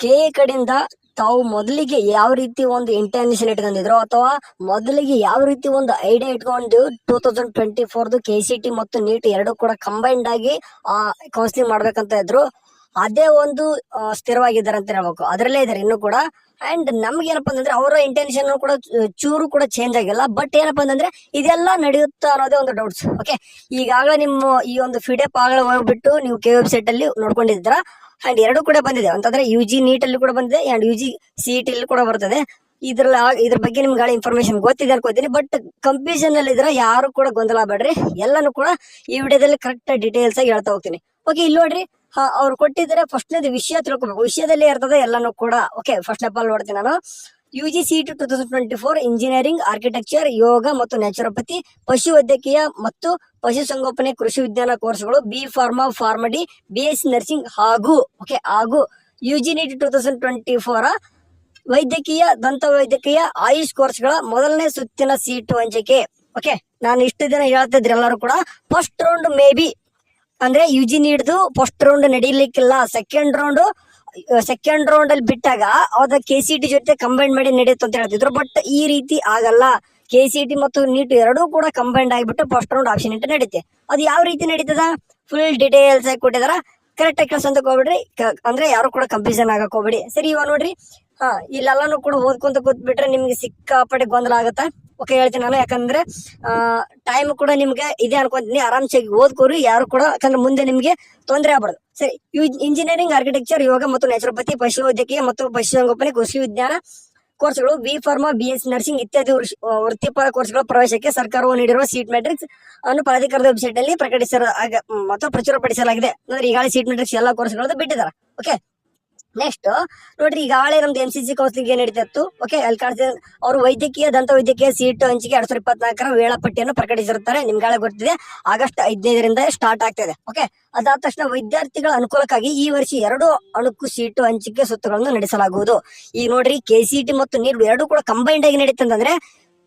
K ಕಡೆಯಿಂದ ತಾವು ಮೊದಲಿಗೆ ಯಾವ ರೀತಿ ಒಂದು ಇಂಟೆನ್ಷನ್ ಇಟ್ಕೊಂಡಿದ್ರು ಅಥವಾ ಮೊದಲಿಗೆ ಯಾವ ರೀತಿ ಒಂದು ಐಡಿಯಾ ಇಟ್ಕೊಂಡು 2024 KCT ಮತ್ತು ನೀಟ್ ಎರಡು ಕೂಡ ಕಂಬೈನ್ಡ್ ಆಗಿ ಕೌನ್ಸಿಲಿಂಗ್ ಮಾಡ್ಬೇಕಂತ ಇದ್ರು. ಅದೇ ಒಂದು ಸ್ಥಿರವಾಗಿದ್ದಾರೆ ಅಂತ ಹೇಳ್ಬೇಕು. ಅದರಲ್ಲೇ ಇದಾರೆ ಇನ್ನು ಕೂಡ. ಅಂಡ್ ನಮ್ಗೆ ಏನಪ್ಪಾ ಅಂತಂದ್ರೆ ಅವರ ಇಂಟೆನ್ಷನ್ ಕೂಡ ಚೂರು ಕೂಡ ಚೇಂಜ್ ಆಗಿಲ್ಲ. ಬಟ್ ಏನಪ್ಪಾ ಅಂತಂದ್ರೆ ಇದೆಲ್ಲ ನಡೆಯುತ್ತಾ ಅನ್ನೋದೇ ಒಂದು ಡೌಟ್ಸ್. ಓಕೆ, ಈಗಾಗಲೇ ನಿಮ್ಮ ಈ ಒಂದು ಫಿಡೆಪ್ ಆಗಲೇ ಹೋಗ್ಬಿಟ್ಟು ನೀವು ಕೆ ವೆಬ್ಸೈಟ್ ಅಲ್ಲಿ ನೋಡ್ಕೊಂಡಿದ್ರ. ಅಂಡ್ ಎರಡು ಕೂಡ ಬಂದಿದೆ ಅಂತಂದ್ರೆ UG ನೀಟ್ ಅಲ್ಲಿ ಕೂಡ ಬಂದಿದೆ ಅಂಡ್ UG CET ಅಲ್ಲಿ ಕೂಡ ಬರ್ತದೆ. ಇದ್ರ ಬಗ್ಗೆ ನಿಮ್ಗೆ ಇನ್ಫಾರ್ಮೇಶನ್ ಗೊತ್ತಿದೆ ಅನ್ಕೋತೀನಿ. ಬಟ್ ಕನ್ಫ್ಯೂಷನ್ ಅಲ್ಲಿ ಇದ್ರೆ ಯಾರು ಕೂಡ ಗೊಂದಲ ಬೇಡ್ರಿ, ಎಲ್ಲಾನು ಕೂಡ ಈ ವಿಡಿಯೋದಲ್ಲಿ ಕರೆಕ್ಟ್ ಡೀಟೇಲ್ಸ್ ಆಗಿ ಹೇಳ್ತಾ ಹೋಗ್ತೀನಿ. ಓಕೆ, ಇಲ್ಲಿ ನೋಡ್ರಿ, ಅವ್ರು ಕೊಟ್ಟಿದ್ದಾರೆ. ಫಸ್ಟ್ನೇದು ವಿಷಯ ತಿಳ್ಕೊಬೇಕು, ವಿಷಯದಲ್ಲಿ ಇರ್ತದೆ ಎಲ್ಲಾನು ಕೂಡ. ಓಕೆ, ಫಸ್ಟ್ ಆಫ್ ಆಲ್ ನೋಡ್ತೀನಿ ನಾನು. UG CET 2024 ಇಂಜಿನಿಯರಿಂಗ್, ಆರ್ಕಿಟೆಕ್ಚರ್, ಯೋಗ ಮತ್ತು ನ್ಯಾಚುರೋಪತಿ, ಪಶು ವೈದ್ಯಕೀಯ ಮತ್ತು ಪಶುಸಂಗೋಪನೆ ಕೃಷಿ ವಿಜ್ಞಾನ ಕೋರ್ಸ್ಗಳು, ಬಿ ಫಾರ್ಮಾ, ಫಾರ್ಮಡಿ, BSc ನರ್ಸಿಂಗ್ ಹಾಗೂ UG NEET 2024 ವೈದ್ಯಕೀಯ, ದಂತ ವೈದ್ಯಕೀಯ, ಆಯುಷ್ ಕೋರ್ಸ್ಗಳ ಮೊದಲನೇ ಸುತ್ತಿನ ಸೀಟು ಹಂಚಿಕೆ. ಓಕೆ, ನಾನು ಇಷ್ಟು ದಿನ ಹೇಳ್ತಿದ್ರಿ ಎಲ್ಲರೂ ಕೂಡ ಫಸ್ಟ್ ರೌಂಡ್ ಮೇ ಬಿ ಅಂದ್ರೆ UG ನೀಡ್ದು ಫಸ್ಟ್ ರೌಂಡ್ ನಡೀಲಿಕ್ಕಿಲ್ಲ. ಸೆಕೆಂಡ್ ರೌಂಡ್ ಅಲ್ಲಿ ಬಿಟ್ಟಾಗ ಅದ KCT ಜೊತೆ ಕಂಬೈನ್ ಮಾಡಿ ನಡೆಯುತ್ತೆ ಅಂತ ಹೇಳ್ತಿದ್ರು. ಬಟ್ ಈ ರೀತಿ ಆಗಲ್ಲ. KCT ಮತ್ತು ನೀಟ್ ಎರಡೂ ಕೂಡ ಕಂಬೈನ್ಡ್ ಆಗಿಬಿಟ್ಟು ಫಸ್ಟ್ ರೌಂಡ್ ಆಪ್ಷನ್ ಇಂಟು ನಡೀತೆ. ಅದು ಯಾವ ರೀತಿ ನಡೀತದ ಫುಲ್ ಡೀಟೇಲ್ಸ್ ಆಗಿ ಕೊಟ್ಟಿದಾರ. ಕರೆಕ್ಟ್ ಆಗಿ ಕೆಲಸ ಅಂತ ಹೋಗ್ಬಿಡ್ರಿ, ಅಂದ್ರೆ ಯಾರು ಕೂಡ ಕನ್ಫ್ಯೂಷನ್ ಆಗಕ್ ಹೋಗ್ಬಿಡಿ. ಸರಿ, ಇವಾಗ ನೋಡ್ರಿ, ಇಲ್ಲೆಲ್ಲಾನು ಕೂಡ ಓದ್ಕೊಂತ ಕೂತ್ಬಿಟ್ರೆ ನಿಮ್ಗೆ ಸಿಕ್ಕಾಪಟ್ಟೆ ಗೊಂದಲ ಆಗತ್ತ. ಓಕೆ, ಹೇಳ್ತೀನಿ ನಾನು. ಯಾಕಂದ್ರೆ ಟೈಮ್ ಕೂಡ ನಿಮ್ಗೆ ಇದೆ ಅನ್ಕೊಂತೀನಿ. ಆರಾಮ್ಸಾಗಿ ಓದ್ಕೋರಿ, ಯಾರು ಕೂಡ. ಯಾಕಂದ್ರೆ ಮುಂದೆ ನಿಮ್ಗೆ ತೊಂದರೆ ಆಗ್ಬಾರ್ದು. ಸರಿ, ಇಂಜಿನಿಯರಿಂಗ್, ಆರ್ಕಿಟೆಕ್ಚರ್, ಯೋಗ ಮತ್ತು ನ್ಯಾಚುರೋಪತಿ, ಪಶು ವೈದ್ಯಕೀಯ ಮತ್ತು ಪಶುಸಂಗೋಪನೆ ಕೃಷಿ ವಿಜ್ಞಾನ ಕೋರ್ಸ್ಗಳು, ಬಿ ಫಾರ್ಮಾ, BSc ನರ್ಸಿಂಗ್ ಇತ್ಯಾದಿ ವೃತ್ತಿಪರ ಕೋರ್ಸ್ಗಳ ಪ್ರವೇಶಕ್ಕೆ ಸರ್ಕಾರವು ನೀಡಿರುವ ಸೀಟ್ ಮ್ಯಾಟ್ರಿಕ್ಸ್ ಅನ್ನು ಪ್ರಾಧಿಕಾರದ ವೆಬ್ಸೈಟ್ ನಲ್ಲಿ ಮತ್ತು ಪ್ರಚುರಪಡಿಸಲಾಗಿದೆ. ಅಂದ್ರೆ ಈಗಾಗಲೇ ಸೀಟ್ ಮ್ಯಾಟ್ರಿಕ್ಸ್ ಎಲ್ಲಾ ಕೋರ್ಸ್ಗಳದ್ದು ಬಿಟ್ಟಿದ್ದಾರೆ. ಓಕೆ, ನೆಕ್ಸ್ಟ್ ನೋಡ್ರಿ, ಈಗಾಗಲೇ ನಮ್ದು MCC ಕೌನ್ಸಿಲಿಂಗ್ ಏನ್ ನಡೀತಿತ್ತು. ಓಕೆ, ಅಲ್ಲಿ ಕಾಣಿಸ್ತಿದೆ ಅವರು ವೈದ್ಯಕೀಯ, ದಂತ ವೈದ್ಯಕೀಯ ಸೀಟ್ ಹಂಚಿಕೆ 2024 ವೇಳಾಪಟ್ಟಿಯನ್ನು ಪ್ರಕಟಿಸಿರುತ್ತಾರೆ. ನಿಮ್ಗಾಳೆ ಗೊತ್ತಿದೆ, ಆಗಸ್ಟ್ 15ರಿಂದ ಸ್ಟಾರ್ಟ್ ಆಗ್ತಿದೆ. ಓಕೆ, ಅದಾದ ತಕ್ಷಣ ವಿದ್ಯಾರ್ಥಿಗಳ ಅನುಕೂಲಕ್ಕಾಗಿ ಈ ವರ್ಷ 2 ಅಣುಕು ಸೀಟು ಹಂಚಿಕೆ ಸುತ್ತುಗಳನ್ನು ನಡೆಸಲಾಗುವುದು. ಈಗ ನೋಡ್ರಿ, KCT ಮತ್ತು ನೀಟ್ ಎರಡು ಕೂಡ ಕಂಬೈನ್ಡ್ ಆಗಿ ನಡೀತಂದ್ರೆ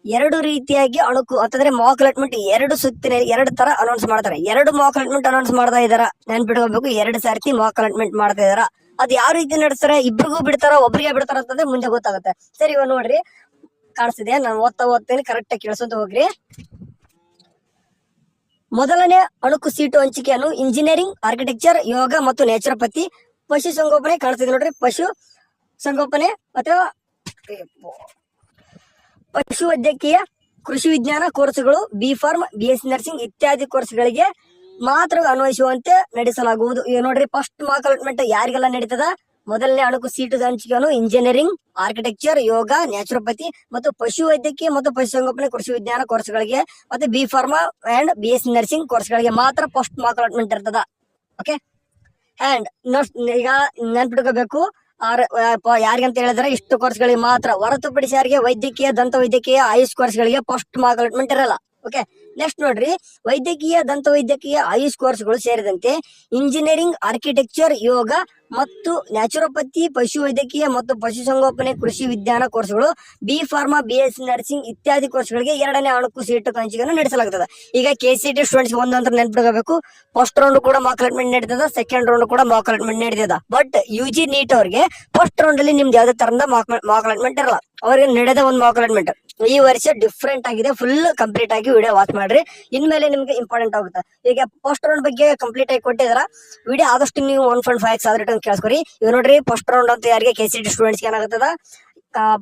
ಎರಡು ರೀತಿಯಾಗಿ ಅಣುಕು ಅಂತಂದ್ರೆ ಮಾಕ್ ಅಲಾಟ್ಮೆಂಟ್ 2 ಸುತ್ತಿನ 2 ತರ ಅನೌನ್ಸ್ ಮಾಡ್ತಾರೆ. 2 ಮಾಕ್ ಅಲಾಟ್ಮೆಂಟ್ ಅನೌನ್ಸ್ ಮಾಡ್ತಾ ಇದಾರ. ನೆನ್ಪಿಟ್ಕೋಬೇಕು, 2 ಸರ್ತಿ ಮಾಕ್ ಅಲಾಟ್ಮೆಂಟ್ ಮಾಡ್ತಾ ಇದಾರ. ಅದ್ ಯಾವ ರೀತಿ ನಡೆಸ್ತಾರೆ, ಇಬ್ರಿಗೂ ಬಿಡ್ತಾರ ಒಬ್ರಿಗೆ ಬಿಡ್ತಾರ ಅಂತಂದ್ರೆ ಮುಂದೆ ಗೊತ್ತಾಗುತ್ತೆ. ಸರಿ, ಇವಾಗ ನೋಡ್ರಿ, ಕಾಣಿಸ್ತಿದೆ, ನಾನು ಓದ್ತೇನೆ, ಕರೆಕ್ಟ್ ಆಗಿ ಕೇಳಿಸೋದು ಹೋಗ್ರಿ. ಮೊದಲನೇ ಅಣುಕು ಸೀಟು ಹಂಚಿಕೆಯನ್ನು ಇಂಜಿನಿಯರಿಂಗ್, ಆರ್ಕಿಟೆಕ್ಚರ್, ಯೋಗ ಮತ್ತು ನ್ಯಾಚುರೋಪತಿ, ಪಶು ಸಂಗೋಪನೆ ಕಾಣಿಸ್ತಿದೆ ನೋಡ್ರಿ, ಪಶು ಸಂಗೋಪನೆ ಅಥವಾ ಪಶು ವೈದ್ಯಕೀಯ, ಕೃಷಿ ವಿಜ್ಞಾನ ಕೋರ್ಸ್ಗಳು, ಬಿ ಫಾರ್ಮ್, BSc ನರ್ಸಿಂಗ್ ಇತ್ಯಾದಿ ಕೋರ್ಸ್ಗಳಿಗೆ ಮಾತ್ರ ಅನ್ವಯಿಸುವಂತೆ ನಡೆಸಲಾಗುವುದು. ಈಗ ನೋಡ್ರಿ, ಫಸ್ಟ್ ಮಾರ್ಕ್ ಅಲಾಟ್ಮೆಂಟ್ ಯಾರಿಗೆಲ್ಲ ನಡೀತದ, ಮೊದಲನೇ ಅಣುಕು ಸೀಟು ಹಂಚಿಕೆಯನ್ನು ಇಂಜಿನಿಯರಿಂಗ್, ಆರ್ಕಿಟೆಕ್ಚರ್, ಯೋಗ, ನ್ಯಾಚುರೋಪತಿ ಮತ್ತು ಪಶು ವೈದ್ಯಕೀಯ ಮತ್ತು ಪಶುಸಂಗೋಪನೆ ಕೃಷಿ ವಿಜ್ಞಾನ ಕೋರ್ಸ್ಗಳಿಗೆ ಮತ್ತು B pharma and BSc nursing ಕೋರ್ಸ್ಗಳಿಗೆ ಮಾತ್ರ ಫಸ್ಟ್ ಮಾರ್ಕ್ ಅಲಾಟ್ಮೆಂಟ್ ಇರ್ತದ. ಓಕೆ, ಅಂಡ್ ಈಗ ನೆನ್ಪಿಟ್ಕೋಬೇಕು, ಯಾರಿಗಂತ ಹೇಳಿದ್ರೆ ಇಷ್ಟು ಕೋರ್ಸ್ಗಳಿಗೆ ಮಾತ್ರ, ಹೊರತುಪಡಿಸಿ ಯಾರಿಗೆ ವೈದ್ಯಕೀಯ, ದಂತ ವೈದ್ಯಕೀಯ, ಆಯುಷ್ ಕೋರ್ಸ್ಗಳಿಗೆ ಫಸ್ಟ್ ಮಾರ್ಕ್ ಅಲಾಟ್ಮೆಂಟ್ ಇರಲ್ಲ. ಓಕೆ, ನೆಕ್ಸ್ಟ್ ನೋಡ್ರಿ, ವೈದ್ಯಕೀಯ, ದಂತ ವೈದ್ಯಕೀಯ, ಆಯುಷ್ ಕೋರ್ಸ್ಗಳು ಸೇರಿದಂತೆ ಇಂಜಿನಿಯರಿಂಗ್, ಆರ್ಕಿಟೆಕ್ಚರ್, ಯೋಗ ಮತ್ತು ನ್ಯಾಚುರೋಪತಿ, ಪಶು ವೈದ್ಯಕೀಯ ಮತ್ತು ಪಶುಸಂಗೋಪನೆ ಕೃಷಿ ವಿಜ್ಞಾನ ಕೋರ್ಸ್ಗಳು, ಬಿ ಫಾರ್ಮಾ, BSc ನರ್ಸಿಂಗ್ ಇತ್ಯಾದಿ ಕೋರ್ಸ್ಗಳಿಗೆ 2ನೇ ಅಣುಕು ಸೀಟು ಹಂಚಿಕೆಯನ್ನು ನಡೆಸಲಾಗುತ್ತದೆ. ಈಗ KCT ಸ್ಟೂಡೆಂಟ್ಸ್ ಒಂದಂತ ನೆನ್ಪಿಡಬೇಕು, ಫಸ್ಟ್ ರೌಂಡ್ ಕೂಡ ಮಾಕ್ ಅಲಾಟ್ಮೆಂಟ್ ನಡೀತದ, ಸೆಕೆಂಡ್ ರೌಂಡ್ ಕೂಡ ಮಾಕ್ ಅಲಾಟ್ಮೆಂಟ್ ನಡೀತದ. ಬಟ್ UG ನೀಟ್ ಅವ್ರಿಗೆ ಫಸ್ಟ್ ರೌಂಡ್ ಅಲ್ಲಿ ನಿಮ್ದು ಯಾವ್ದೇ ತರದ ಮಾಕ್ ಅಲಾಟ್ಮೆಂಟ್ ಇರಲ್ಲ. ಅವ್ರಿಗೆ ನಡೆದ ಒಂದು ಮಾಕ್ ಅಲಾಟ್ಮೆಂಟ್ ಈ ವರ್ಷ ಡಿಫ್ರೆಂಟ್ ಆಗಿದೆ. ಫುಲ್ ಕಂಪ್ಲೀಟ್ ಆಗಿ ವಿಡಿಯೋ ವಾಚ್ ಮಾಡ್ರಿ, ಇನ್ಮೇಲೆ ನಿಮ್ಗೆ ಇಂಪಾರ್ಟೆಂಟ್ ಆಗುತ್ತೆ. ಈಗ ಫಸ್ಟ್ ರೌಂಡ್ ಬಗ್ಗೆ ಕಂಪ್ಲೀಟ್ ಆಗಿ ಕೊಟ್ಟಿದಾರ. ವಿಡಿಯೋ ಆದಷ್ಟು ನೀವು 1.5x ಆದ್ರೆ ಕೇಳಿಸ್ಕೊರಿ. ಇವ್ ನೋಡ್ರಿ, ಫಸ್ಟ್ ರೌಂಡ್ ಅಂತ ಯಾರಿಗೆ KCT ಸ್ಟೂಡೆಂಟ್ಸ್ ಏನಾಗುತ್ತದ,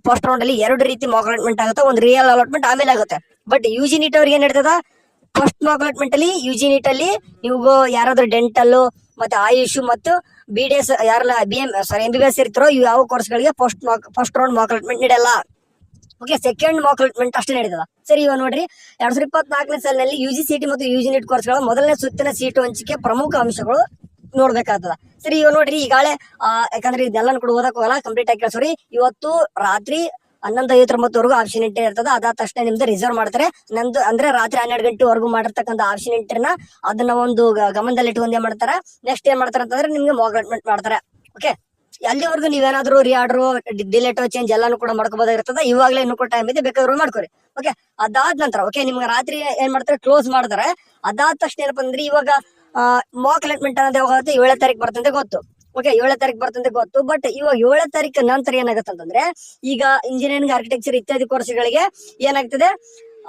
ಫಸ್ಟ್ ರೌಂಡ್ ಅಲ್ಲಿ 2 ರೀತಿ ಮಾಕ್ ಅಲಾಟ್ಮೆಂಟ್ ಆಗುತ್ತೆ. ಒಂದು ರಿಯಲ್ ಅಲಾಟ್ಮೆಂಟ್ ಆಮೇಲೆ ಆಗುತ್ತೆ. ಬಟ್ UG ನೀಟ್ ಅವ್ರಿಗೆ ಏನ್ ಇರ್ತದ, ಫಸ್ಟ್ ಮಾಕ್ ಅಲಾಟ್ಮೆಂಟ್ ಅಲ್ಲಿ UG ನೀಟ್ ಅಲ್ಲಿ ನೀವು ಯಾರಾದ್ರೂ ಡೆಂಟಲ್ ಮತ್ತೆ ಆಯುಷ್ ಮತ್ತು BDS ಯಾರೆಲ್ಲ MBBS ಇರ್ತಾರೋ ಇವು ಯಾವ ಕೋರ್ಸ್ಗಳಿಗೆ ಫಸ್ಟ್ ರೌಂಡ್ ಮಾಕ್ ಅಲಾಟ್ಮೆಂಟ್ ನೀಡಲ್ಲ. ಓಕೆ, ಸೆಕೆಂಡ್ ಮಾಕ್ ಅಲಾಟ್ಮೆಂಟ್ ಅಷ್ಟೇ ನಡೀತದ. ಸರಿ, ಇವಾಗ ನೋಡ್ರಿ, 2024ನೇ ಸಾಲಿನಲ್ಲಿ UG CET ಮತ್ತು UG NEET ಕೋರ್ಸ್ಗಳ ಮೊದಲನೇ ಸುತ್ತಿನ ಸೀಟು ಹಂಚಿಕೆ ಪ್ರಮುಖ ಅಂಶಗಳು ನೋಡ್ಬೇಕಾಗ್ತದ. ಸರಿ, ಇವಾಗ ನೋಡ್ರಿ, ಈಗಾಗಲೇ ಯಾಕಂದ್ರೆ ಇದೆಲ್ಲ ಕೂಡ ಓದಕ್ ಹೋಗಲ್ಲ, ಕಂಪ್ಲೀಟ್ ಆಗಿ ಕೇಳಿಸ್ರಿ. ಇವತ್ತು ರಾತ್ರಿ 11:59 ಆಪ್ಷನ್ ಇಂಟರ್ ಇರ್ತದ. ಅದಾದ ತಕ್ಷಣ ನಿಮ್ದು ರಿಸರ್ವ್ ಮಾಡ್ತಾರೆ. ನಮ್ದು ಅಂದ್ರೆ ರಾತ್ರಿ 12 ಗಂಟೆವರೆಗೂ ಮಾಡಿರ್ತಕ್ಕಂಥ ಆಪ್ಷನ್ ಇಂಟರ್ನ ಅದನ್ನ ಒಂದು ಗಮನದಲ್ಲಿ ಇಟ್ಕೊಂಡು ಏನ್ ಮಾಡ್ತಾರ, ನೆಕ್ಸ್ಟ್ ಏನ್ ಮಾಡ್ತಾರ ಅಂತಂದ್ರೆ ನಿಮ್ಗೆ ಮಾಕ್ ಅಲಾಟ್ಮೆಂಟ್ ಮಾಡ್ತಾರೆ. ಓಕೆ, ಅಲ್ಲಿವರೆಗೂ ನೀವೇನಾದ್ರೂ ರಿಆರ್ಡರ್, ಡಿಲೇಟ್, ಚೇಂಜ್ ಎಲ್ಲಾನು ಕೂಡ ಮಾಡ್ಕೋಬಹುದಾಗಿರ್ತದ. ಇವಾಗಲೇ ಇನ್ನೂ ಕೂಡ ಟೈಮ್ ಇದೆ, ಬೇಕಾದ್ರೂ ಮಾಡ್ಕೊರಿ. ಓಕೆ, ಅದಾದ ನಂತರ ನಿಮ್ಗೆ ರಾತ್ರಿ ಏನ್ ಮಾಡ್ತಾರೆ, ಕ್ಲೋಸ್ ಮಾಡ್ತಾರೆ. ಅದಾದ ತಕ್ಷಣ ಏನಪ್ಪ ಅಂದ್ರೆ ಇವಾಗ ಮಾಕ್ ಅಲಾಟ್ಮೆಂಟ್ ಅನ್ನೋದು ಯಾವಾಗ 7ನೇ ತಾರೀಕು ಬರ್ತಂತೆ ಗೊತ್ತು. ಓಕೆ 7ನೇ ತಾರೀಕು ಬರ್ತಂತ ಗೊತ್ತು. ಬಟ್ ಇವಾಗ 7ನೇ ತಾರೀಕು ನಂತರ ಏನಾಗುತ್ತೆ ಅಂತಂದ್ರೆ, ಈಗ ಇಂಜಿನಿಯರಿಂಗ್, ಆರ್ಕಿಟೆಕ್ಚರ್ ಇತ್ಯಾದಿ ಕೋರ್ಸ್ಗಳಿಗೆ ಏನಾಗ್ತದೆ,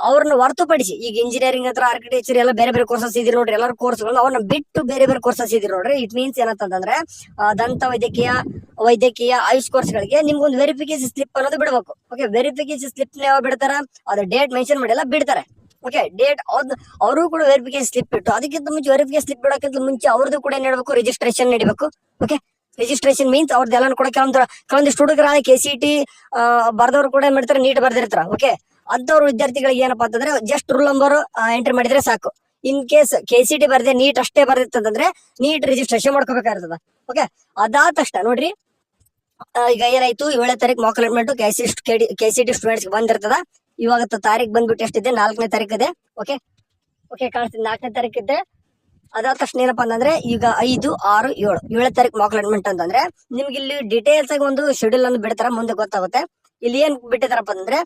ಅವ್ರನ್ನ ಹೊರತುಪಡಿಸಿ ಈಗ ಇಂಜಿನಿಯರಿಂಗ್ ಹತ್ರ ಆರ್ಕಿಟೆಕ್ಚರ್ ಎಲ್ಲ ಬೇರೆ ಬೇರೆ ಕೋರ್ಸಸ್ ಇದ್ರಿ ನೋಡ್ರಿ, ಎಲ್ಲರೂ ಕೋರ್ಸ್ಗಳನ್ನ ಅವ್ರನ್ನ ಬಿಟ್ಟು ಬೇರೆ ಬೇರೆ ಕೋರ್ಸಸ್ ಇದ್ರಿ ನೋಡ್ರಿ. ಇಟ್ ಮೀನ್ಸ್ ಏನಂತಂದ್ರೆ ದಂತ ವೈದ್ಯಕೀಯ ಆಯುಷ್ ಕೋರ್ಸ್ಗಳಿಗೆ ನಿಮ್ಗೊಂದು ವೆರಿಫಿಕೇಶನ್ ಸ್ಲಿಪ್ ಅನ್ನೋದು ಬಿಡಬೇಕು. ಓಕೆ, ವೆರಿಫಿಕೇಶನ್ ಸ್ಲಿಪ್ ಯಾವ ಬಿಡ್ತಾರ, ಅದು ಡೇಟ್ ಮೆನ್ಷನ್ ಮಾಡಿಲ್ಲ ಬಿಡ್ತಾರೆ. ಓಕೆ, ಡೇಟ್ ಅವರು ಕೂಡ ವೆರಿಫಿಕೇಶನ್ ಸ್ಲಿಪ್ ಬಿಟ್ಟು, ಅದಕ್ಕಿಂತ ಮುಂಚೆ ವೆರಿಫಿಕೇಶನ್ ಸ್ಲಿಪ್ ಬಿಡೋಕ್ಕಿಂತ ಮುಂಚೆ ಅವ್ರದ್ದು ಕೂಡ ಏನ್ ಹೇಳ್ಬೇಕು, ರಿಜಿಸ್ಟ್ರೇಷನ್ ನಡಿಬೇಕು. ಓಕೆ, ರಿಜಿಸ್ಟ್ರೇಷನ್ ಮೀನ್ಸ್ ಅವ್ರದ್ದು ಎಲ್ಲ ಕೂಡ ಕೆಲವೊಂದಿಷ್ಟು ಹುಡುಗರ KCET ಬರ್ದವ್ರು ಕೂಡ ಏನ್ ಮಾಡ್ತಾರೆ, ನೀಟ್ ಬರ್ದಿರ್ತಾರ. ಓಕೆ, ಅಂತವ್ರು ವಿದ್ಯಾರ್ಥಿಗಳಿಗೆ ಏನಪ್ಪಾ ಅಂತಂದ್ರೆ ಜಸ್ಟ್ ರೂಲ್ ನಂಬರ್ ಎಂಟ್ರಿ ಮಾಡಿದ್ರೆ ಸಾಕು. ಇನ್ ಕೇಸ್ KCET ಬರ್ದೆ ನೀಟ್ ಅಷ್ಟೇ ಬರ್ದಿತ್ತಂದ್ರೆ ನೀಟ್ ರಿಜಿಸ್ಟ್ರೇಷನ್ ಮಾಡ್ಕೋಬೇಕಾಗಿರ್ತದ. ಓಕೆ, ಅದಾದ ತಕ್ಷಣ ನೋಡ್ರಿ, ಈಗ ಏನಾಯ್ತು, 7ನೇ ತಾರೀಕು ಮಾಕ್ ಅಲಾಟ್ಮೆಂಟ್ KCET ಸ್ಟೂಡೆಂಟ್ಸ್ ಬಂದಿರ್ತದ. ಇವಾಗ ತಾರೀಕು ಬಂದ್ಬಿಟ್ಟು ಎಷ್ಟಿದೆ, 4ನೇ ತಾರೀಕು ಇದೆ. ಓಕೆ ಓಕೆ ಕಾಣಿಸ್ತಿದೆ, 4ನೇ ತಾರೀಕು ಇದೆ. ಅದಾದ ತಕ್ಷಣ ಏನಪ್ಪಾ ಅಂತಂದ್ರೆ ಈಗ 5, 6, 7 7ನೇ ತಾರೀಕು ಮಾಕ್ ಅಲಾಟ್ಮೆಂಟ್ ಅಂತಂದ್ರೆ ನಿಮ್ಗೆ ಇಲ್ಲಿ ಡೀಟೇಲ್ಸ್ ಆಗಿ ಒಂದು ಶೆಡ್ಯೂಲ್ ಅನ್ನು ಬಿಡ್ತಾರ, ಮುಂದೆ ಗೊತ್ತಾಗುತ್ತೆ. ಇಲ್ಲಿ ಏನ್ ಬಿಟ್ಟಿದಾರಪ್ಪ ಅಂದ್ರೆ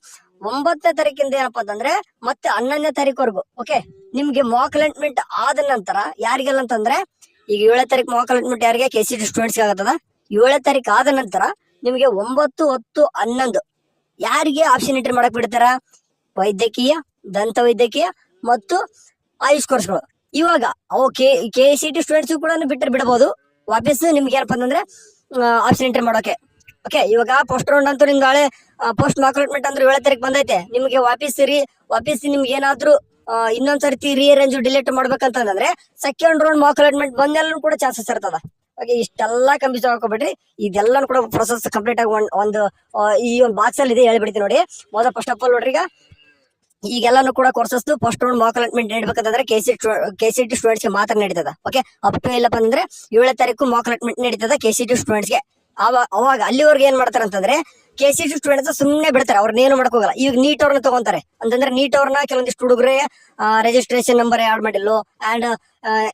9ನೇ ತಾರೀಕಿಂದ ಏನಪ್ಪಾ ಅಂತಂದ್ರೆ ಮತ್ತೆ 11ನೇ ತಾರೀಕುವರೆಗೂ. ಓಕೆ, ನಿಮ್ಗೆ ಮಾಕ್ ಅಲಾಟ್ಮೆಂಟ್ ಆದ ನಂತರ ಯಾರಿಗೆಲ್ಲ ಅಂತಂದ್ರೆ, ಈಗ 7ನೇ ತಾರೀಕು ಮಾಕ್ ಅಲಾಟ್ಮೆಂಟ್ ಯಾರಿಗೆ, KCET ಸ್ಟೂಡೆಂಟ್ಸ್ ಆಗತ್ತದ. 7ನೇ ತಾರೀಕು ಆದ ನಂತರ ನಿಮ್ಗೆ 9, 10, 11 ಯಾರಿಗೆ ಆಪ್ಷನ್ ಎಂಟ್ರಿ ಮಾಡಕ್ ಬಿಡ್ತಾರ, ವೈದ್ಯಕೀಯ, ದಂತ ವೈದ್ಯಕೀಯ ಮತ್ತು ಆಯುಷ್ ಕೋರ್ಸ್ಗಳು. ಇವಾಗ ಅವು KCET ಸ್ಟೂಡೆಂಟ್ಸ್ ಕೂಡ ಬಿಡಬಹುದು. ವಾಪಸ್ ನಿಮ್ಗೆ ಏನಪ್ಪ ಅಂತಂದ್ರೆ ಆಪ್ಷನ್ ಎಂಟ್ರಿ ಮಾಡೋಕೆ. ಓಕೆ, ಇವಾಗ ಫಸ್ಟ್ ರೌಂಡ್ ಅಂತೂ ನಿಮ್ಗೆ ಹಳೆ ಪೋಸ್ಟ್ ಮಾಕ್ ಅಲಾಟ್ಮೆಂಟ್ ಅಂದ್ರೆ 7ನೇ ತಾರೀಕು ಬಂದೈತೆ. ನಿಮ್ಗೆ ವಾಪಸ್ ನಿಮ್ಗೆ ಏನಾದ್ರು ಇನ್ನೊಂದ್ಸರ್ತಿ ರೀಅರೇಂಜ್ ಡಿಲೀಟ್ ಮಾಡ್ಬೇಕಂತಂದ್ರೆ ಸೆಕೆಂಡ್ ರೌಂಡ್ ಮಾಕ್ ಅಲಾಟ್ಮೆಂಟ್ ಬಂದೆಲ್ಲೂ ಕೂಡ ಚಾನ್ಸಸ್ ಇರ್ತದ. ಓಕೆ, ಇಷ್ಟೆಲ್ಲ ಕನ್ಫ್ಯೂಸ್ ಹಾಕೋಬೇಡ್ರಿ. ಇದೆಲ್ಲನೂ ಕೂಡ ಪ್ರೊಸೆಸ್ ಕಂಪ್ಲೀಟ್ ಆಗಿ ಒಂದು ಈ ಒಂದು ಬಾಕ್ಸ್ ಅಲ್ಲಿ ಇದೆ, ಹೇಳ್ಬಿಡ್ತೀನಿ ನೋಡಿ. ಮೊದಲ ಫಸ್ಟ್ ಆಫ್ ಆಲ್ ನೋಡ್ರಿ, ಈಗೆಲ್ಲಾನು ಕೂಡ courses first round mock allotment ನೀಡಬೇಕಂತಂದ್ರೆ KCET ಸ್ಟೂಡೆಂಟ್ಸ್ ಗೆ ಮಾತ್ರ ನಡೀತದ. ಓಕೆ, ಅಪ್ ಟು ಎಲ್ಲಪ್ಪ ಅಂದ್ರೆ 7ನೇ ತಾರೀಕು ಮಾಕ್ ಅಲಾಟ್ಮೆಂಟ್ ನಡೀತದ KCET ಸ್ಟೂಡೆಂಟ್ಸ್ ಗೆ. ಅವಾಗ ಅಲ್ಲಿವರೆಗೆ ಏನ್ ಮಾಡ್ತಾರೆ ಅಂತಂದ್ರೆ KCET ಸ್ಟೂಡೆಂಟ್ಸ್ ಸುಮ್ಮನೆ ಬಿಡ್ತಾರೆ, ಅವ್ರನ್ನೇನು ಮಾಡಕೋಗಲ್ಲ. ಈಗ ನೀಟ್ ಅವ್ರನ್ನ ತಗೊಂತಾರೆ ಅಂತಂದ್ರೆ ನೀಟ್ ಅವ್ರನ್ನ ಕೆಲವೊಂದಿಷ್ಟು ಹುಡುಗರೆ ರಿಜಿಸ್ಟ್ರೇಷನ್ ನಂಬರ್ ಆಡ್ ಮಾಡಿಲ್ಲ ಅಂಡ್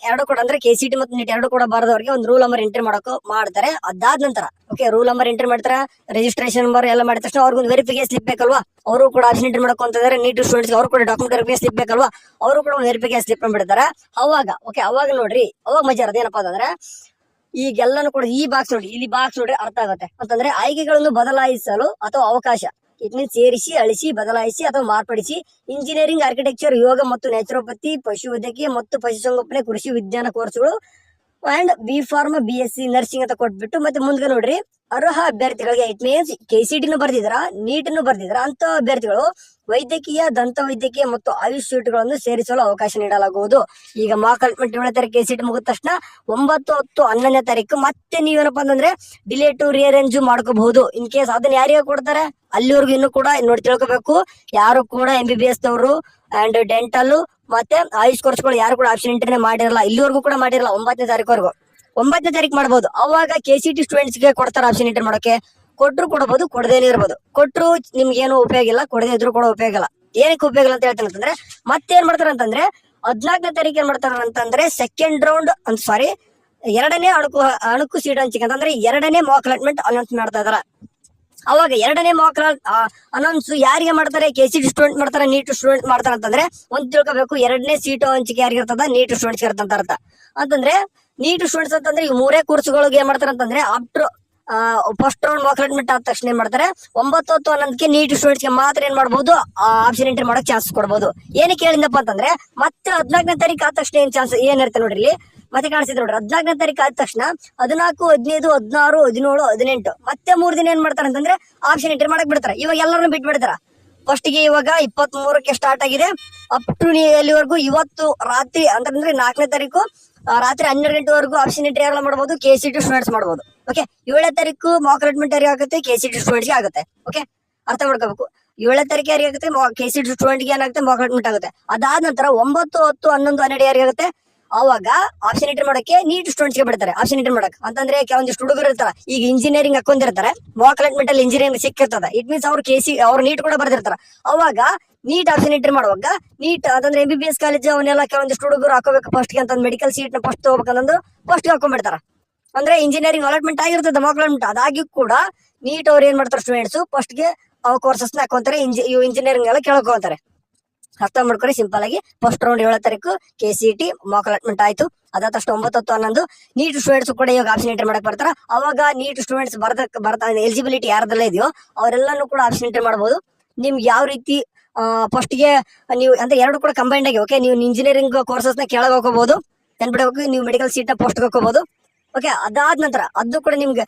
ಎರಡು ಕೂಡ ಅಂದ್ರೆ KCET ಮತ್ತು ನೀಟ್ ಎರಡು ಕೂಡ ಬಾರದವ್ರಿಗೆ ಒಂದು ರೂಲ್ ನಂಬರ್ ಎಂಟ್ರಿ ಮಾಡ್ತಾರೆ. ಅದಾದ ನಂತರ ಓಕೆ, ರೂಲ್ ನಂಬರ್ ಎಂಟ್ರಿ ಮಾಡ್ತಾರೆ, ರಿಜಿಸ್ಟ್ರೇಷನ್ ನಂಬರ್ ಎಲ್ಲ ಮಾಡಿದ ತಕ್ಷಣ ಅವ್ರಿಗೊಂದು ವೆರಿಫಿಕೇಶನ್ ಸ್ಲಿಪ್ ಬೇಕಲ್ವಾ, ಅವರು ಕೂಡ ಆಪ್ಷನ್ ಎಂಟ್ರಿ ಮಾಡಬೇಕು ಅಂತಂದ್ರೆ ನೀಟ್ ಸ್ಟೂಡೆಂಟ್ಸ್ ಅವರು ಕೂಡ ಡಾಕ್ಯುಮೆಂಟ್ ವೆರಿಫಿಕೇಶನ್ ಸ್ಲಿಪ್ ಬೇಕಲ್ವಾ, ಅವರು ಕೂಡ ಒಂದು ವೆರಿಫಿಕೇಶನ್ ಸ್ಲಿಪ್ ಬಿಡ್ತಾರೆ. ಅವಾಗ ನೋಡ್ರಿ, ಅವಾಗ ಮಜಾ ಇರೋದು ಏನಪ್ಪಾ ಅಂತಂದ್ರೆ ಈಗೆಲ್ಲಾನು ಕೂಡ ಈ ಬಾಕ್ಸ್ ನೋಡಿ ಅರ್ಥ ಆಗುತ್ತೆ ಅಂತಂದ್ರೆ ಆಯ್ಕೆಗಳನ್ನು ಬದಲಾಯಿಸಲು ಅಥವಾ ಅವಕಾಶ. ಇಟ್ ಮೀನ್ಸ್ ಸೇರಿಸಿ, ಅಳಿಸಿ, ಬದಲಾಯಿಸಿ ಅಥವಾ ಮಾರ್ಪಡಿಸಿ ಇಂಜಿನಿಯರಿಂಗ್, ಆರ್ಕಿಟೆಕ್ಚರ್, ಯೋಗ ಮತ್ತು ನ್ಯಾಚುರೋಪತಿ, ಪಶುವೈದ್ಯಕೀಯ ಮತ್ತು ಪಶುಸಂಗೋಪನೆ, ಕೃಷಿ ವಿಜ್ಞಾನ ಕೋರ್ಸ್ಗಳು ಅಂಡ್ B.Pharm, BSc ನರ್ಸಿಂಗ್ ಅಂತ ಕೊಟ್ಬಿಟ್ಟು ಮತ್ತೆ ಮುಂದೆ ನೋಡ್ರಿ ಅರ್ಹ ಅಭ್ಯರ್ಥಿಗಳಿಗೆ, ಇಟ್ ಮೀನ್ಸ್ KCET ಬರ್ದಿದ್ರ, ನೀಟ್ ಬರ್ದಿದ್ರ ಅಂತ ಅಭ್ಯರ್ಥಿಗಳು ವೈದ್ಯಕೀಯ, ದಂತ ವೈದ್ಯಕೀಯ ಮತ್ತು ಆಯುಷ್ ಸೀಟ್ಗಳನ್ನು ಸೇರಿಸಲು ಅವಕಾಶ ನೀಡಲಾಗುವುದು. ಈಗ ಮಾಕ್ ಅಲಾಟ್ಮೆಂಟ್ 7ನೇ ತಾರೀಕು KCET ಮುಗಿದ ತಕ್ಷಣ 9, 10, 11ನೇ ತಾರೀಕು ಮತ್ತೆ ನೀವೇನಪ್ಪಾ ಅಂತಂದ್ರೆ ಡಿಲೇಟ್ ರೀಅರೇಂಜ್ ಮಾಡ್ಕೋಬಹುದು. ಇನ್ ಕೇಸ್ ಅದನ್ನ ಯಾರಿಗೆ ಕೊಡ್ತಾರೆ ಅಲ್ಲಿವರೆಗೂ ಇನ್ನೂ ಕೂಡ ನೋಡಿ ತಿಳ್ಕೊಬೇಕು. ಯಾರು ಕೂಡ MBBS ದವರು ಅಂಡ್ ಡೆಂಟಲ್ ಮತ್ತೆ ಆಯುಷ್ ಕೋರ್ಸ್ಗಳು ಯಾರು ಕೂಡ ಆಪ್ಷನ್ ಎಂಟ್ರಿನೇ ಮಾಡಿರಲ್ಲ, ಇಲ್ಲಿವರೆಗೂ ಕೂಡ ಮಾಡಿರಲ್ಲ. 9ನೇ ತಾರೀಕುವರೆಗೂ 9ನೇ ತಾರೀಕು ಮಾಡಬಹುದು. ಅವಾಗ KCET ಸ್ಟೂಡೆಂಟ್ಸ್ ಗೆ ಕೊಡ್ತಾರೆ ಆಪ್ಷನ್ ಎಂಟ್ರಿ ಮಾಡೋಕೆ. ಕೊಟ್ರು ಕೊಡಬಹುದು, ಕೊಡದೇನೆ ಇರಬಹುದು. ಕೊಟ್ರು ನಿಮ್ಗೆ ಏನು ಉಪಯೋಗ ಇಲ್ಲ, ಕೊಡದೇ ಇದ್ರು ಕೂಡ ಉಪಯೋಗ ಇಲ್ಲ. ಏನಕ್ಕೆ ಉಪಯೋಗ ಇಲ್ಲ ಅಂತ ಹೇಳ್ತೇನೆ ಅಂತಂದ್ರೆ ಮತ್ತೇನ್ ಮಾಡ್ತಾರ ಅಂತಂದ್ರೆ 14ನೇ ತಾರೀಕು ಏನ್ ಮಾಡ್ತಾರ ಅಂತಂದ್ರೆ ಸೆಕೆಂಡ್ ರೌಂಡ್ ಎರಡನೇ ಅಣುಕು ಸೀಟ್ ಹಂಚಿಕೆ ಅಂತಂದ್ರೆ ಎರಡನೇ ಮಾಕ್ ಅಲಾಟ್ಮೆಂಟ್ ಅನೌನ್ಸ್ ಮಾಡ್ತಾ ಇದಾರ. ಅವಾಗ ಎರಡನೇ ಮಾಕ್ ಅನೌನ್ಸ್ ಯಾರಿಗೆ ಮಾಡ್ತಾರೆ, KCET ಸ್ಟೂಡೆಂಟ್ ಮಾಡ್ತಾರೆ, ನೀಟ್ ಸ್ಟೂಡೆಂಟ್ ಮಾಡ್ತಾರ ಅಂತಂದ್ರೆ ಒಂದ್ ತಿಳ್ಕೊಬೇಕು, ಎರಡನೇ ಸೀಟ್ ಹಂಚಿಕೆ ಯಾರಿಗಿರ್ತದ, ನೀಟ್ ಸ್ಟೂಡೆಂಟ್ಸ್ ಇರ್ತಂತ ಅರ್ಥ. ಅಂತಂದ್ರೆ ನೀಟ್ ಸ್ಟೂಡೆಂಟ್ಸ್ ಅಂತಂದ್ರೆ ಈ 3 ಕೋರ್ಸ್ಗಳಿಗೆ ಏನ್ ಮಾಡ್ತಾರ ಅಂತಂದ್ರೆ after first round mock allotment ಆದ ತಕ್ಷಣ ಏನ್ ಮಾಡ್ತಾರೆ 9, 10, 11ಕ್ಕೆ ನೀಟ್ ಸ್ಟೂಡೆಂಟ್ಸ್ ಗೆ ಮಾತ್ರ ಏನ್ ಮಾಡಬಹುದು, ಆಪ್ಷನ್ ಎಂಟ್ರಿ ಮಾಡಕ್ ಚಾನ್ಸ್ ಕೊಡಬಹುದು. ಏನಕ್ಕೆ ಹೇಳಿದಪ್ಪ ಅಂತಂದ್ರೆ ಮತ್ತೆ 14ನೇ ತಾರೀಕು ಆದ ತಕ್ಷಣ ಏನ್ ಚಾನ್ಸ್ ಏನಿರುತ್ತೆ ನೋಡ್ರಿ, ಇಲ್ಲಿ ಮತ್ತೆ ಕಾಣಿಸ್ತಿದೆ ನೋಡ್ರಿ. 14ನೇ ತಾರೀಕು ಆದ ತಕ್ಷಣ 14, 15, 16, 17, 18 ಮತ್ತೆ 3 ದಿನ ಏನ್ ಮಾಡ್ತಾರೆ ಅಂತಂದ್ರೆ ಆಪ್ಷನ್ ಎಂಟ್ರಿ ಮಾಡಕ್ ಬಿಡ್ತಾರೆ. ಇವಾಗ ಎಲ್ಲರನ್ನು ಬಿಟ್ಟು ಬಿಡ್ತಾರ. ಫಸ್ಟ್ ಗೆ ಇವಾಗ 23ಕ್ಕೆ ಸ್ಟಾರ್ಟ್ ಆಗಿದೆ, ಅಪ್ ಟು ಎಲ್ಲಿವರೆಗೂ ಇವತ್ತು ರಾತ್ರಿ ಅಂತಂದ್ರೆ 4ನೇ ತಾರೀಕು ರಾತ್ರಿ 12 ಗಂಟೆವರೆಗೂ ಆಪ್ಷನ್ ಎಂಟ್ರಿ ಯಾರೆಲ್ಲ ಮಾಡಬಹುದು, KCET ಸ್ಟೂಡೆಂಟ್ಸ್ ಮಾಡಬಹುದು. ಓಕೆ, 7ನೇ ತಾರೀಕು ಮಾಕ್ ಅಲಾಟ್ಮೆಂಟ್ ಯಾರಿಗೆ ಆಗುತ್ತೆ, KCET ಸ್ಟೂಡೆಂಟ್ಸ್ ಗೆ ಆಗುತ್ತೆ. ಓಕೆ, ಅರ್ಥ ಮಾಡ್ಕೋಬೇಕು. 7ನೇ ತಾರೀಕು ಯಾರಿಗೆ ಆಗುತ್ತೆ, KCET ಸ್ಟೂಡೆಂಟ್ ಗೆ ಏನಾಗುತ್ತೆ, ಮಾಕ್ ಅಲಾಟ್ಮೆಂಟ್ ಆಗುತ್ತೆ. ಅದಾದ ನಂತರ 9, 10, 11, 12 ಯಾರಿಗೆ ಆಗುತ್ತೆ, ಅವಾಗ ಆಪ್ಷನ್ ಎಂಟ್ರಿ ಮಾಡಕ್ಕೆ ನೀಟ್ ಸ್ಟೂಡೆಂಟ್ಸ್ ಗೆ ಬಿಡ್ತಾರೆ ಆಪ್ಷನ್ ಎಂಟ್ರಿ ಮಾಡಕ್. ಅಂತಂದ್ರೆ ಕೆಲವೊಂದಿಷ್ಟು ಹುಡುಗರು ಇರ್ತಾರ, ಈಗ ಇಂಜಿನಿಯರಿಂಗ್ ಹಾಕೊಂಡಿರ್ತಾರೆ, ಮಾಕ್ ಅಲಾಟ್ಮೆಂಟ್ ಅಲ್ಲಿ ಇಂಜಿನಿಯರಿಂಗ್ ಸಿಕ್ಕಿರ್ತದ. ಇಟ್ ಮೀನ್ಸ್ ಅವ್ರು ನೀಟ್ ಕೂಡ ಬರ್ದಿರ್ತಾರ. ಅವಾಗ ನೀಟ್ ಆಪ್ಷನ್ ಎಂಟ್ರಿ ಮಾಡುವಾಗ ನೀಟ್ ಅಂತಂದ್ರೆ MBBS ಕಾಲೇಜ್ ಅವನ್ನೆಲ್ಲ ಕೆಲವೊಂದಿಷ್ಟು ಹುಡುಗರು ಹಾಕೋಬೇಕು ಫಸ್ಟ್ ಗೆ ಅಂತಂದ್ ಮೆಡಿಕಲ್ ಸೀಟ್ ನ ಫಸ್ಟ್ ತಗೋಬೇಕಂತಂದು ಫಸ್ಟ್ ಹಾಕೊಂಡ್ಬಿಡ್ತಾರ. ಅಂದ್ರೆ ಇಂಜಿನಿಯರಿಂಗ್ ಅಲಾಟ್ಮೆಂಟ್ ಆಗಿರ್ತದೆ ಮಾಕ್ ಅಲಾಟ್ಮೆಂಟ್, ಅದಾಗಿ ಕೂಡ ನೀಟ್ ಅವ್ರು ಏನ್ ಮಾಡ್ತಾರೆ ಸ್ಟೂಡೆಂಟ್ಸ್ ಫಸ್ಟ್ ಗೆ ಕೋರ್ಸಸ್ ನ ಹಾಕೊಂತಾರೆ, ಇಂಜಿನಿಯರಿಂಗ್ ಎಲ್ಲ ಕೇಳ್ಕೊಂತಾರೆ. ಅರ್ಥ ಮಾಡ್ಕೊರಿ ಸಿಂಪಲ್ ಆಗಿ. ಫಸ್ಟ್ ರೌಂಡ್ 7 ತಾರೀಕು KCET ಮಾಕ್ ಅಲಾಟ್ಮೆಂಟ್ ಆಯ್ತು. ಅದಾದ ತಕ್ಷಣ 9, 10, 11 ನೀಟ್ ಸ್ಟೂಡೆಂಟ್ಸ್ ಕೂಡ ಇವಾಗ ಆಪ್ಷನ್ ಎಂಟ್ರಿ ಮಾಡಕ್ ಬರ್ತಾರ. ಅವಾಗ ನೀಟ್ ಸ್ಟೂಡೆಂಟ್ಸ್ ಬರ್ತಾ ಎಲಿಜಿಬಿಲಿಟಿ ಯಾರ್ದೆಲ್ಲ ಇದೆಯೋ ಅವರೆಲ್ಲಾನು ಕೂಡ ಆಪ್ಷನ್ ಎಂಟ್ರಿ ಮಾಡಬಹುದು. ನಿಮ್ಗೆ ಯಾವ ರೀತಿ ಫಸ್ಟ್ ಗೆ ನೀವು ಅಂದ್ರೆ ಎರಡು ಕೂಡ ಕಂಬೈಂಡ್ ಆಗಿ ಓಕೆ, ನೀವು ಇಂಜಿನಿಯರಿಂಗ್ ಕೋರ್ಸಸ್ ನ ಕೆಳಗೆ ಹೋಗಬಹುದು, ನೆನ್ಬಿಡಬೇಕು. ನೀವು ಮೆಡಿಕಲ್ ಸೀಟ್ ಪೋಸ್ಟ್ ಹೋಗಬಹುದು. ಓಕೆ, ಅದಾದ ನಂತರ ಅದು ಕೂಡ ನಿಮ್ಗೆ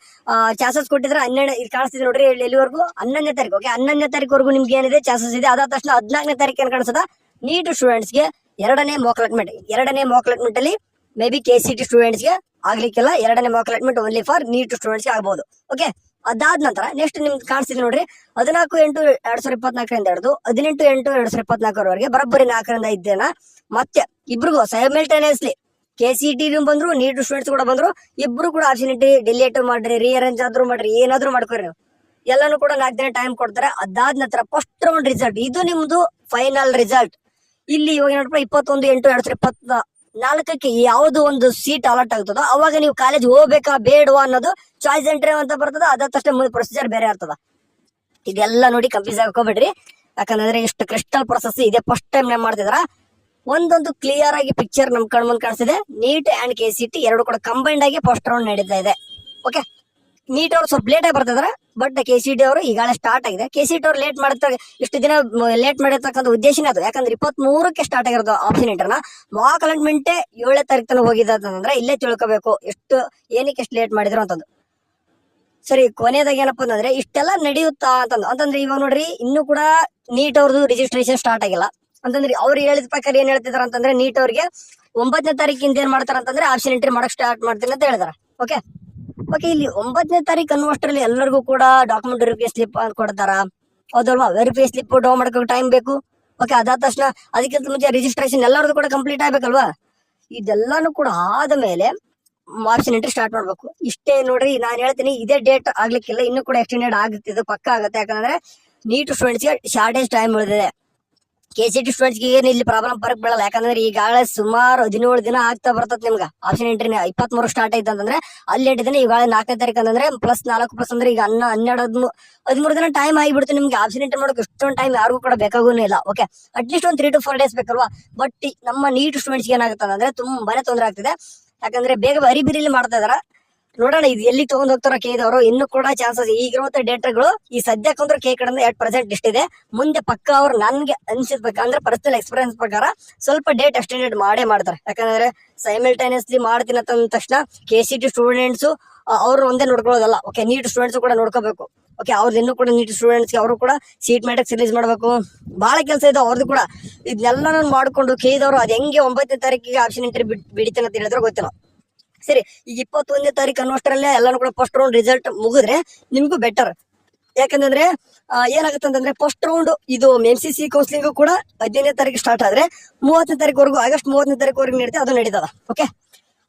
ಚಾನ್ಸಸ್ ಕೊಟ್ಟಿದ್ರೆ 12 ಇದು ಕಾಣಿಸ್ತಿದೆ ನೋಡ್ರಿ ಎಲ್ಲಿವರೆಗೂ 11ನೇ ತಾರೀಕು. ಓಕೆ, 11ನೇ ತಾರೀಕುವರೆಗೂ ನಿಮ್ಗೆ ಏನಿದೆ ಚಾನ್ಸಸ್ ಇದೆ. ಅದಾದ ತಕ್ಷಣ 14ನೇ ತಾರೀಕು ಏನ್ ಕಾಣಿಸ್ತದ, ನೀಟ್ ಸ್ಟೂಡೆಂಟ್ಸ್ ಗೆ ಎರಡನೇ ಮಾಕ್ ಅಲಾಟ್ಮೆಂಟ್ ಅಲ್ಲಿ ಮೇ ಬಿ KCET ಸ್ಟೂಡೆಂಟ್ಸ್ ಗೆ ಆಗ್ಲಿಕ್ಕಿಲ್ಲ. ಎರಡನೇ Mach allotment only for neat students ಗೆ ಆಗಬಹುದು. ಓಕೆ, ಅದಾದ ನಂತರ ನೆಕ್ಸ್ಟ್ ನಿಮ್ಗೆ ಕಾಣಿಸ್ತಿದೆ ನೋಡ್ರಿ 14/8/2024 ಹಿಡಿದು 18/8/2024 ಬರೋಬ್ಬರಿ 4ರಿಂದ 5 ದಿನ ಮತ್ತೆ ಇಬ್ರಿಗೂ ಸೈಮಲ್ಟೇನಿಯಸ್ಲಿ KCET ಬಂದ್ರು, ನೀಟ್ ಸ್ಟೂಡೆಂಟ್ಸ್ ಕೂಡ ಬಂದ್ರು, ಇಬ್ರು ಕೂಡ ಆಪ್ಷನ್ ಎಂಟ್ರಿ ಡಿಲೇಟ್ ಮಾಡ್ರಿ, ರೀಅರೇಂಜ್ ಆದ್ರೂ ಮಾಡ್ರಿ, ಏನಾದ್ರೂ ಮಾಡ್ಕೊರಿ ನೀವು. ಎಲ್ಲಾನು ಕೂಡ 4 ದಿನ ಟೈಮ್ ಕೊಡ್ತಾರೆ. ಅದಾದ ನಂತರ ಫಸ್ಟ್ ರೌಂಡ್ ರಿಸಲ್ಟ್, ಇದು ನಿಮ್ದು ಫೈನಲ್ ರಿಸಲ್ಟ್. ಇಲ್ಲಿ ಇವಾಗ ನೋಡ್ರಿ 21/8/2024 ಯಾವ್ದು ಒಂದು ಸೀಟ್ ಅಲಾಟ್ ಆಗ್ತದೋ ಅವಾಗ ನೀವು ಕಾಲೇಜ್ ಹೋಗ್ಬೇಕಾ ಬೇಡವಾ ಅನ್ನೋದು ಚಾಯ್ಸ್ ಎಂಟ್ರಿ ಅಂತ ಬರ್ತದ. ಅದಾದ ತಕ್ಷಣ ಮುಂದೆ ಪ್ರೊಸೀಜರ್ ಬೇರೆ ಇರ್ತದ. ಇದೆಲ್ಲ ನೋಡಿ ಕನ್ಫ್ಯೂಸ್ ಹಾಕೋಬೇಡ್ರಿ, ಯಾಕಂದ್ರೆ ಇಷ್ಟು ಕ್ರಿಸ್ಟಲ್ ಪ್ರೊಸೆಸ್ ಇದೆ. ಫಸ್ಟ್ ಟೈಮ್ ನೇಮ್ ಮಾಡ್ತಿದಾರ. ಒಂದೊಂದು ಕ್ಲಿಯರ್ ಆಗಿ ಪಿಕ್ಚರ್ ನಮ್ ಕಣ್ಮುಂದ್ ಕಾಣಿಸ್ತಿದೆ. ನೀಟ್ ಅಂಡ್ KCET ಎರಡು ಕೂಡ ಕಂಬೈಂಡ್ ಆಗಿ ಫಸ್ಟ್ ರೌಂಡ್ ನಡೀತಾ ಇದೆ. ಓಕೆ, ನೀಟ್ ಅವ್ರು ಸ್ವಲ್ಪ ಲೇಟ್ ಆಗಿ ಬರ್ತಿದಾರೆ, ಬಟ್ KCET ಅವರು ಈಗಾಗಲೇ ಸ್ಟಾರ್ಟ್ ಆಗಿದೆ. KCET ಅವ್ರು ಲೇಟ್ ಮಾಡ್ತಾರೆ, ಇಷ್ಟು ದಿನ ಲೇಟ್ ಮಾಡಿರ್ತಕ್ಕಂಥ ಉದ್ದೇಶನೇ ಅದು. ಯಾಕಂದ್ರೆ 23ಕ್ಕೆ ಸ್ಟಾರ್ಟ್ ಆಗಿರೋದು ಆಪ್ಷನ್ ಎಂಟ್ರಿನ. ಮಾಕ್ ಅಲಾಟ್ಮೆಂಟ್ 7ನೇ ತಾರೀಕು ತನಕ ಹೋಗಿದೆ ಅಂತಂದ್ರೆ ಇಲ್ಲೇ ತಿಳ್ಕೋಬೇಕು ಎಷ್ಟು ಏನಕ್ಕೆ ಎಷ್ಟು ಲೇಟ್ ಮಾಡಿದ್ರು ಅಂತಂದು. ಸರಿ, ಕೊನೆಯದಾಗ ಏನಪ್ಪಾ ಅಂತಂದ್ರೆ ಇಷ್ಟೆಲ್ಲ ನಡೆಯುತ್ತಾ ಅಂತಂದ್ರೆ ಇವಾಗ ನೋಡ್ರಿ ಇನ್ನೂ ಕೂಡ ನೀಟ್ ಅವ್ರದ್ದು ರಿಜಿಸ್ಟ್ರೇಷನ್ ಸ್ಟಾರ್ಟ್ ಆಗಿಲ್ಲ. ಅಂತಂದ್ರೆ ಅವ್ರು ಹೇಳಿದ ಪ್ರಕಾರ ಏನ್ ಹೇಳ್ತಿದಾರ ಅಂತಂದ್ರೆ ನೀಟ್ ಅವ್ರಿಗೆ 9ನೇ ತಾರೀಕಿಂದ ಏನ್ ಮಾಡ್ತಾರ ಅಂತಂದ್ರೆ ಆಪ್ಷನ್ ಎಂಟ್ರಿ ಮಾಡಕ್ ಸ್ಟಾರ್ಟ್ ಮಾಡ್ತೀನಿ ಅಂತ ಹೇಳಿದಾರ. ಓಕೆ, ಇಲ್ಲಿ 9ನೇ ತಾರೀಕು ಅನ್ನುವಷ್ಟರಲ್ಲಿ ಎಲ್ಲರಿಗೂ ಕೂಡ ಡಾಕ್ಯುಮೆಂಟ್ ವೆರಿಫೈ ಸ್ಲಿಪ್ ಕೊಡ್ತಾರ, ಹೌದಲ್ವಾ? ವೆರಿಫೈ ಸ್ಲಿಪ್ ಡೌನ್ ಮಾಡ್ಕೋಕೆ ಟೈಮ್ ಬೇಕು. ಓಕೆ, ಅದಾದ ತಕ್ಷಣ ಅದಕ್ಕಿಂತ ಮುಂಚೆ ರಿಜಿಸ್ಟ್ರೇಷನ್ ಎಲ್ಲರದು ಕೂಡ ಕಂಪ್ಲೀಟ್ ಆಗ್ಬೇಕಲ್ವಾ? ಇದೆಲ್ಲಾನು ಕೂಡ ಆದ್ಮೇಲೆ ಆಪ್ಷನ್ ಎಂಟ್ರಿ ಸ್ಟಾರ್ಟ್ ಮಾಡ್ಬೇಕು. ಇಷ್ಟೇ ನೋಡ್ರಿ, ನಾನು ಹೇಳ್ತೀನಿ ಇದೇ ಡೇಟ್ ಆಗ್ಲಿಕ್ಕಿಲ್ಲ, ಇನ್ನು ಕೂಡ ಎಕ್ಸ್ಟೆಂಡೆಡ್ ಆಗುತ್ತೆ, ಇದು ಪಕ್ಕ ಆಗುತ್ತೆ. ಯಾಕಂದ್ರೆ ನೀಟ್ ಸ್ಟೂಡೆಂಟ್ಸ್ ಗೆ ಶಾರ್ಟೇಜ್ ಟೈಮ್ ಉಳಿದಿದೆ. KCET ಸ್ಟೂಡೆಂಟ್ಸ್ ಗೆ ಏನು ಇಲ್ಲಿ ಪ್ರಾಬ್ಲಮ್ ಬರಕ್ ಬೀಳಲ್ಲ. ಯಾಕಂದ್ರೆ ಈಗಾಗಲೇ ಸುಮಾರು 17 ದಿನ ಆಗ್ತಾ ಬರ್ತದೆ ನಿಮ್ಗೆ. ಆಪ್ಷನ್ ಎಂಟ್ರಿ 23 ಸ್ಟಾರ್ಟ್ ಆಯ್ತು ಅಂತಂದ್ರೆ ಅಲ್ಲಿ 8 ದಿನ, ಈಗಾಗಲೇ 4ನೇ ತಾರೀಕು ಅಂತಂದ್ರೆ +4 ಅಂದ್ರೆ ಈಗ 12, 13 ದಿನ ಟೈಮ್ ಆಗಿಬಿಡುತ್ತೆ ನಿಮ್ಗೆ. ಆಪ್ಷನ್ ಎಂಟ್ರಿ ಮಾಡೋಕೆ ಇಷ್ಟೊಂದು ಟೈಮ್ ಯಾರಿಗೂ ಕೂಡ ಬೇಕಾಗೂ ಇಲ್ಲ. ಓಕೆ, ಅಟ್ಲೀಸ್ಟ್ ಒಂದು 3 to 4 ಡೇಸ್ ಬೇಕಲ್ವಾ? ಬಟ್ ನಮ್ಮ ನೀಟ್ ಸ್ಟೂಡೆಂಟ್ಸ್ ಏನಾಗುತ್ತೆ ಅಂದ್ರೆ ತುಂಬಾನೇ ತೊಂದರೆ ಆಗ್ತಿದೆ. ಯಾಕಂದ್ರೆ ಬೇಗ ಅರಿಬಿರಿಲಿ ಮಾಡ್ತಾ ಇದಾರ. ನೋಡೋಣ ಇದು ಎಲ್ಲಿ ತಗೊಂಡ್ ಹೋಗ್ತಾರ ಕೇದವರು. ಇನ್ನು ಕೂಡ ಚಾನ್ಸಸ್ ಈಗಿರುವಂತ ಡೇಟಾಗಳು ಈ ಸದ್ಯಕ್ಕಂದ್ರೆ ಕಡೆಯಿಂದ 8% ಇಷ್ಟಿದೆ. ಮುಂದೆ ಪಕ್ಕ ಅವ್ರು ನನ್ಗೆ ಅನ್ಸಿದ್ಬೇಕಂದ್ರೆ ಪರ್ಸನಲ್ ಎಕ್ಸ್ಪೀರಿಯನ್ಸ್ ಪ್ರಕಾರ ಸ್ವಲ್ಪ ಡೇಟ್ ಎಕ್ಸ್ಟೆಂಡೆಡ್ ಮಾಡೇ ಮಾಡ್ತಾರೆ. ಯಾಕಂದ್ರೆ ಸೈಮಲ್ಟೇನಿಯಸ್ಲಿ ಮಾಡ್ತೀನಿ ಅಂತ ತಕ್ಷಣ KCET ಸ್ಟೂಡೆಂಟ್ಸ್ ಅವ್ರು ಒಂದೇ ನೋಡ್ಕೊಳ್ಳೋದಲ್ಲ. ಓಕೆ, ನೀಟ್ ಸ್ಟೂಡೆಂಟ್ಸ್ ಕೂಡ ನೋಡ್ಕೋಬೇಕು. ಓಕೆ, ಅವ್ರದ್ದು ಇನ್ನೂ ಕೂಡ ನೀಟ್ ಸ್ಟೂಡೆಂಟ್ಸ್ ಅವರು ಕೂಡ ಸೀಟ್ ಮ್ಯಾಟ್ರಿಕ್ಸ್ ರಿಲೀಸ್ ಮಾಡ್ಬೇಕು, ಬಹಳ ಕೆಲಸ ಇದೆ ಅವ್ರದ್ದು ಕೂಡ. ಇದನ್ನೆಲ್ಲ ಮಾಡ್ಕೊಂಡು ಕೇದವರು ಅದ್ ಹೆಂಗೆ 9ನೇ ತಾರೀಕಿಗೆ ಆಪ್ಷನ್ ಎಂಟ್ರಿ ಬಿಡಿತೇನೆ ಅಂತ ಹೇಳಿದ್ರೆ ಗೊತ್ತಿಲ್ಲ. ಸರಿ, ಈಗ 21ನೇ ತಾರೀಕು ಅನ್ನೋಷ್ಟರಲ್ಲೇ ಎಲ್ಲಾನು ಕೂಡ ಫಸ್ಟ್ ರೌಂಡ್ ರಿಸಲ್ಟ್ ಮುಗಿದ್ರೆ ನಿಮ್ಗೂ ಬೆಟರ್. ಯಾಕಂದ್ರೆ ಏನಾಗುತ್ತೆ ಅಂತಂದ್ರೆ ಫಸ್ಟ್ ರೌಂಡ್ ಇದು MCC ಕೌನ್ಸಿಲಿಂಗ್ ಕೂಡ 15ನೇ ತಾರೀಕು ಸ್ಟಾರ್ಟ್ ಆದ್ರೆ 30ನೇ ತಾರೀಕುವರೆಗೂ, ಆಗಸ್ಟ್ 30ನೇ ತಾರೀಕುವರೆಗೂ ನಡೀತದೆ, ಅದು ನಡೀತದ. ಓಕೆ,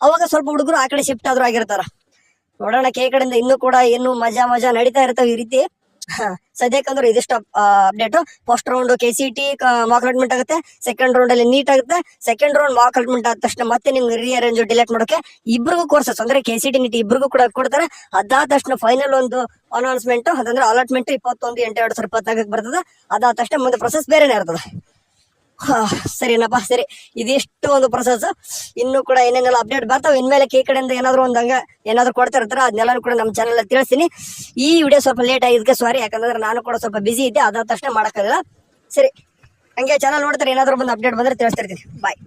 ಅವಾಗ ಸ್ವಲ್ಪ ಹುಡುಗರು ಆ ಕಡೆ ಶಿಫ್ಟ್ ಆದ್ರೂ ಆಗಿರ್ತಾರ. ನೋಡೋಣ, ಕಡೆಯಿಂದ ಇನ್ನೂ ಕೂಡ ಏನು ಮಜಾ ನಡೀತಾ ಇರ್ತಾವ ಈ ರೀತಿ. ಸದ್ಯಕ್ಕಂದ್ರೆ ಇದಿಷ್ಟು update. First round KCET Mach allotment ಆಗುತ್ತೆ, ಸೆಕೆಂಡ್ ರೌಂಡ್ ಅಲ್ಲಿ ನೀಟ್ ಆಗುತ್ತೆ. ಸೆಕೆಂಡ್ ರೌಂಡ್ ಮಾಕ್ ಅಲಾಟ್ಮೆಂಟ್ ಆದ ತಕ್ಷಣ ಮತ್ತೆ ನಿಮ್ಗೆ ರೀಅರೇಂಜ್ ಡಿಲೇಟ್ ಮಾಡೋಕೆ ಇಬ್ರಿಗೂ ಕೋರ್ಸಸ್ ಅಂದ್ರೆ KCET ನೀಟ್ ಇಬ್ರಿಗೂ ಕೂಡ ಕೊಡ್ತಾರೆ. ಅದಾದ ತಕ್ಷಣ ಫೈನಲ್ ಒಂದು ಅನೌನ್ಸ್ಮೆಂಟ್ ಅಂತಂದ್ರೆ ಅಲಾಟ್ಮೆಂಟ್ 21/8/2024 ಬರ್ತದೆ. ಅದಾದ ತಕ್ಷಣ ಮುಂದೆ ಪ್ರೊಸೆಸ್ ಬೇರೆನೇ ಇರ್ತದೆ. ಸರಿನಪ್ಪ, ಸರಿ, ಇದಿಷ್ಟು ಒಂದು ಪ್ರೊಸೆಸ್. ಇನ್ನು ಕೂಡ ಏನೇನೆಲ್ಲ ಅಪ್ಡೇಟ್ ಬರ್ತಾವೆ ಇನ್ಮೇಲೆ ಕಡೆಯಿಂದ ಏನಾದ್ರು ಏನಾದ್ರು ಕೊಡ್ತಾ ಇರ್ತಾರೆ, ಅದನ್ನೆಲ್ಲ ಕೂಡ ನಮ್ಮ ಚಾನಲ್ ತಿಳಿಸ್ತೀನಿ. ಈ ವಿಡಿಯೋ ಸ್ವಲ್ಪ ಲೇಟ್ ಆಗಿದ್ದಕ್ಕೆ ಸಾರಿ, ಯಾಕಂದ್ರೆ ನಾನು ಕೂಡ ಸ್ವಲ್ಪ ಬಿಸಿ ಇದ್ದೆ, ಅದಾದ ತಕ್ಷಣ ಮಾಡಕ್ಕಾಗಲ್ಲ. ಸರಿ, ಹಂಗೆ ಚಾನಲ್ ನೋಡ್ತಾರೆ, ಏನಾದ್ರು ಒಂದು ಅಪ್ಡೇಟ್ ಬಂದ್ರೆ ತಿಳಿಸ್ತಿರ್ತೀನಿ. ಬಾಯ್.